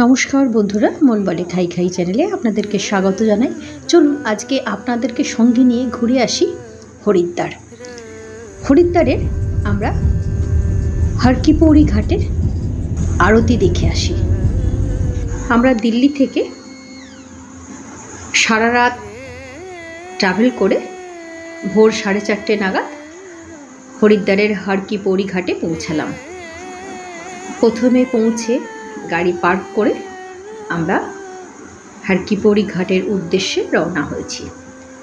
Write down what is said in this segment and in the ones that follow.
নমস্কার বন্ধুরা, মন বলে খাই খাই চ্যানেলে আপনাদেরকে স্বাগত জানাই। চলুন আজকে আপনাদেরকে সঙ্গে নিয়ে ঘুরে আসি হরিদ্বার। হরিদ্বারের আমরা হর কি পৌড়ি ঘাটের আরতি দেখে আসি। আমরা দিল্লি থেকে সারা রাত ট্রাভেল করে ভোর 4:30 নাগাদ হরিদ্বারের হর কি পৌড়ি ঘাটে পৌঁছালাম। প্রথমে পৌঁছে গাড়ি পার্ক করে আমরা হর কি পৌড়ি ঘাটের উদ্দেশ্যে রওনা হয়েছি।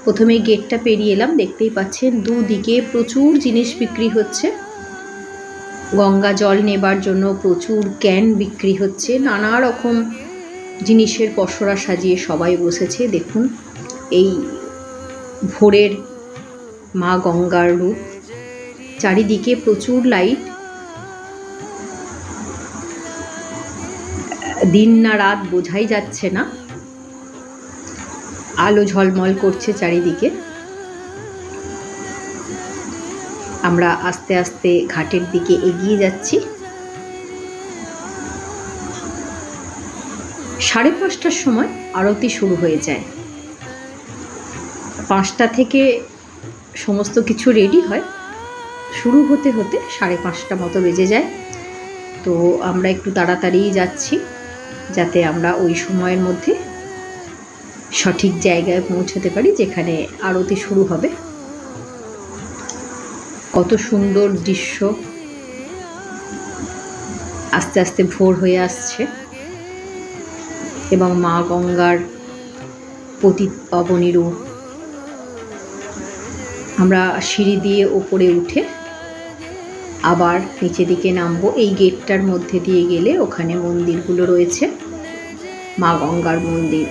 প্রথমে গেটটা পেরিয়ে এলাম। দেখতেই পাচ্ছেন দুদিকে প্রচুর জিনিস বিক্রি হচ্ছে। গঙ্গা জল নেবার জন্য প্রচুর ক্যান বিক্রি হচ্ছে। নানা রকম জিনিসের পসরা সাজিয়ে সবাই বসেছে। দেখুন এই ভোরের মা গঙ্গার রূপ। চারিদিকে প্রচুর লাইট। দিন না রাত বোঝাই যাচ্ছে না, আলো ঝলমল করছে চারিদিকে। আমরা আস্তে আস্তে ঘাটের দিকে এগিয়ে যাচ্ছি। 5:30টার সময় আরতি শুরু হয়ে যায়। 5টা থেকে সমস্ত কিছু রেডি হয়। শুরু হতে হতে 5:30 মতো বেজে যায়। তো আমরা একটু তাড়াতাড়ি যাচ্ছি যাতে আমরা ওই সময়ের মধ্যে সঠিক জায়গায় পৌঁছতে পারি যেখানে আরতি শুরু হবে। কত সুন্দর দৃশ্য। আস্তে আস্তে ভোর হয়ে আসছে এবং মা গঙ্গার পতিত পাবনী রূপ। আমরা সিঁড়ি দিয়ে ওপরে উঠে আবার নিচে দিকে নামবো। এই গেটটার মধ্যে দিয়ে গেলে ওখানে মন্দিরগুলো রয়েছে। মা গঙ্গার মন্দির,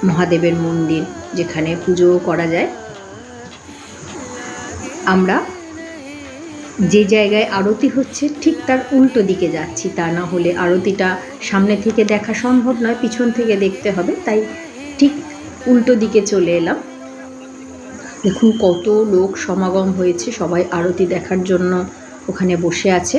মহাদেবের মন্দির, যেখানে পুজোও করা যায়। আমরা যে জায়গায় আরতি হচ্ছে ঠিক তার উল্টো দিকে যাচ্ছি। তা না হলে আরতিটা সামনে থেকে দেখা সম্ভব নয়, পিছন থেকে দেখতে হবে। তাই ঠিক উল্টো দিকে চলে এলাম। দেখুন কত লোক সমাগম হয়েছে, সবাই আরতি দেখার জন্য ওখানে বসে আছে।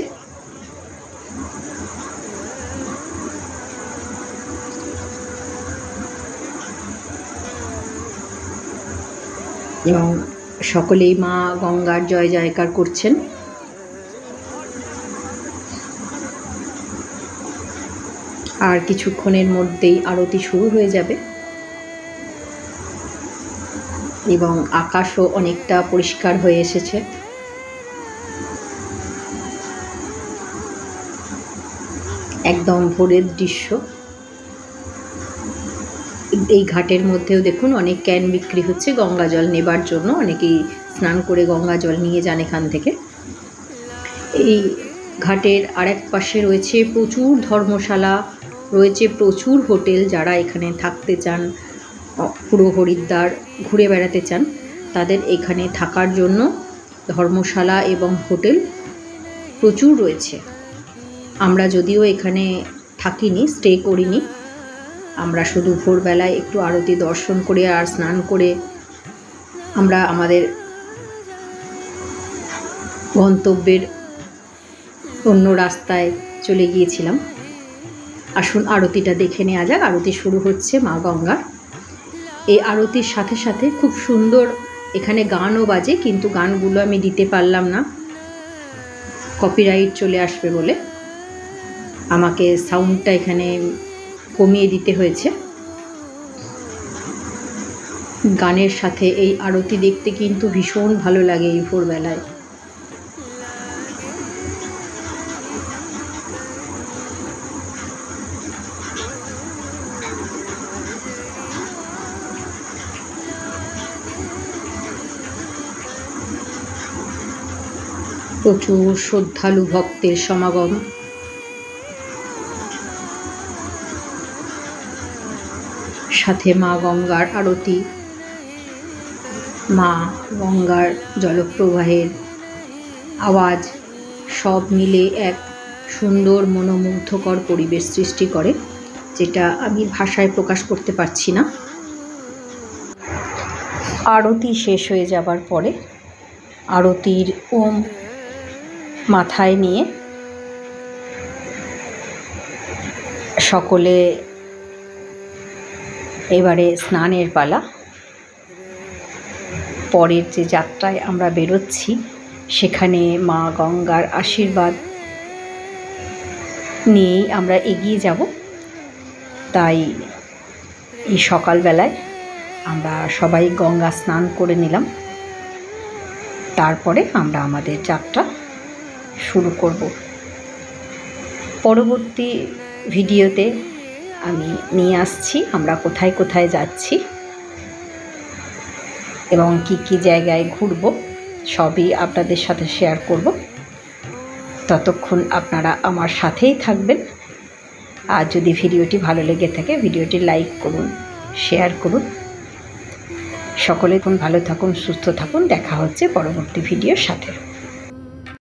এবং সকলেই মা গঙ্গার জয় জয়কার করছেন। আর কিছুক্ষণের মধ্যেই আরতি শুরু হয়ে যাবে এবং আকাশও অনেকটা পরিষ্কার হয়ে এসেছে। একদম ভোরের দৃশ্য। এই ঘাটের মধ্যেও দেখুন অনেক ক্যান বিক্রি হচ্ছে গঙ্গা জল নেবার জন্য। অনেকেই স্নান করে গঙ্গা জল নিয়ে যান এখান থেকে। এই ঘাটের আরেক পাশে রয়েছে প্রচুর ধর্মশালা, রয়েছে প্রচুর হোটেল। যারা এখানে থাকতে চান, পুরো হরিদ্বার ঘুরে বেড়াতে চান, তাদের এখানে থাকার জন্য ধর্মশালা এবং হোটেল প্রচুর রয়েছে। আমরা যদিও এখানে থাকিনি, স্টে করিনি। আমরা শুধু ভোরবেলায় একটু আরতি দর্শন করে আর স্নান করে আমরা আমাদের গন্তব্যের অন্য রাস্তায় চলে গিয়েছিলাম। আসুন আরতিটা দেখে নেওয়া যাক। আরতি শুরু হচ্ছে মা গঙ্গার। এই আরতির সাথে সাথে খুব সুন্দর এখানে গানও বাজে, কিন্তু গানগুলো আমি দিতে পারলাম না, কপিরাইট চলে আসবে বলে আমাকে সাউন্ডটা এখানে কমিয়ে দিতে হয়েছে। গানের সাথে এই আরতি দেখতে কিন্তু ভীষণ ভালো লাগে এই ভোরবেলায়। প্রচুর শ্রদ্ধালু ভক্তের সমাগম। সাথে মা গঙ্গার আরতি, মা গঙ্গার জলপ্রবাহের আওয়াজ সব মিলে এক সুন্দর মনোমুগ্ধকর পরিবেশ সৃষ্টি করে, যেটা আমি ভাষায় প্রকাশ করতে পারছি না। আরতি শেষ হয়ে যাবার পরে আরতির ওম মাথায় নিয়ে সকলে এবারে স্নানের পালা। পরের যে যাত্রায় আমরা বেরোচ্ছি সেখানে মা গঙ্গার আশীর্বাদ নিয়েই আমরা এগিয়ে যাব। তাই এই সকালবেলায় আমরা সবাই গঙ্গা স্নান করে নিলাম, তারপরে আমরা আমাদের যাত্রা শুরু করব। পরবর্তী ভিডিওতে আমি নিয়ে আসছি আমরা কোথায় কোথায় যাচ্ছি এবং কি কি জায়গায় ঘুরব, সবই আপনাদের সাথে শেয়ার করব। ততক্ষণ আপনারা আমার সাথেই থাকবেন। আর যদি ভিডিওটি ভালো লেগে থাকে ভিডিওটি লাইক করুন, শেয়ার করুন। সকলে ভালো থাকুন, সুস্থ থাকুন। দেখা হচ্ছে পরবর্তী ভিডিওর সাথে।